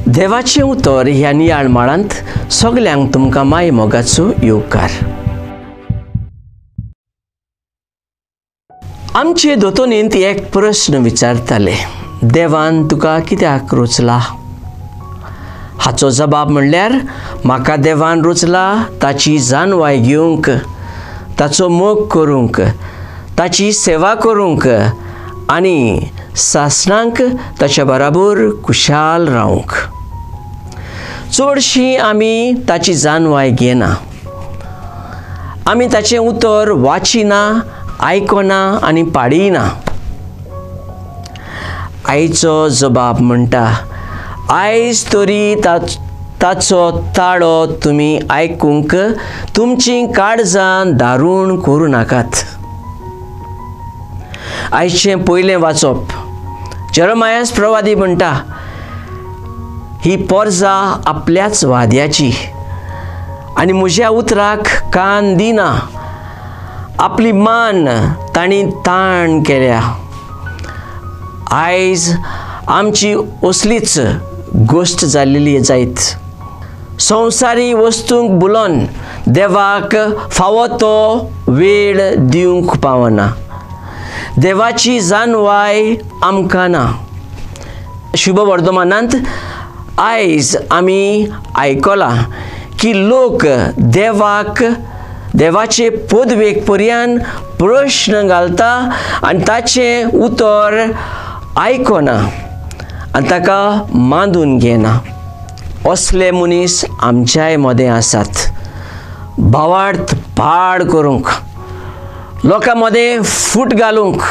देवाचें उतर ह्या नियाळ माळांत सगल्यांक तुमकां माय मोगाचो येवकार। आमचे दोतोनींत एक प्रश्न विचारताले, देवान तुका कित्याक रचला? हाचो जबाब म्हणल्यार म्हाका देवान रचला ताची जानवाय घेवंक, ताचो मोग करूंक, ताची सेवा करूंक आनी सासणांक ताच्या बराबर खुशाल रावंक। चडशीं आमी ताची जानवाय घेना, आमी ताचें उतर वाचिना, आयकना आनी पाडिना। आयचो जबाब म्हणटा, आयज तरी ताचो ताळो तुमी आयकूंक तुमचीं काळजां दारूण करूं नाकात। आयचें पयलें वाचप, जेरेमायास प्रवादी म्हणटा, ही पोरजां आपल्याच वाद्याची आनी म्हज्या उतराक कान दिना, आपली मान तांणी ताण केल्या। आयज आमची असलीच गोश्ट जाल्लेली जायत। संवसारी वस्तूंक बुलोवन देवाक फावो तो वेळ दिवंक पावना। देवाची जानवाय आमकां ना। शुभ वर्तमानांत आयज आमी आयकलां की लोक देवाचे पदवेक पर्यान प्रश्न घालता आनी ताचें उतर आयकना आनी ताका मांडून घेना। असले मनीस आमच्याय मदें आसात। भावार्थ पाड करूंक, लोकां मदें फूट घालूंक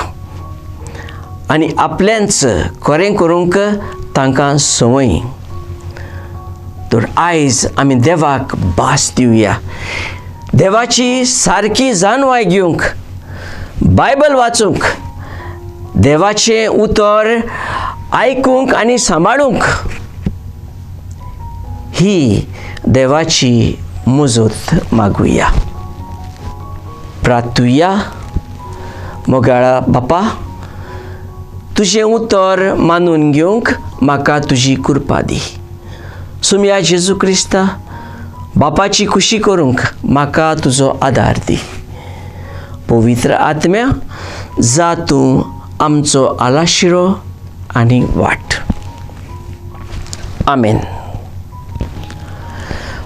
आनी आपल्याच खरें करूंक तांकां संवय। तर आयज आमी देवाक भास दिवया, देवाची सारकी जानवाय घेवंक, बायबल वाचूंक, देवाचें उतर आयकूंक आनी सांबाळूंक। ही देवाची मुजत मागुया। प्रार्थुया। मोगाळा बापा, तुजें उतर मानून घेवंक म्हाका तुजी कृपा दी। सुम्या जेजू क्रिस्ता, बापाची खुशी करूंक म्हाका तुजो आदार दी। पवित्र आत्म्या, जा तूं आमचो आलाशिरो आनी वाट। आमेन।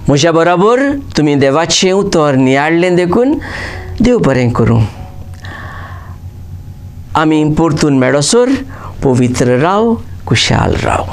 म्हज्या बरोबर तुमी देवाचें उतर नियाळ्ळें देखून देव बरें करूं। आमी परतून मेळसर पवित्र राव, खुशाल राव।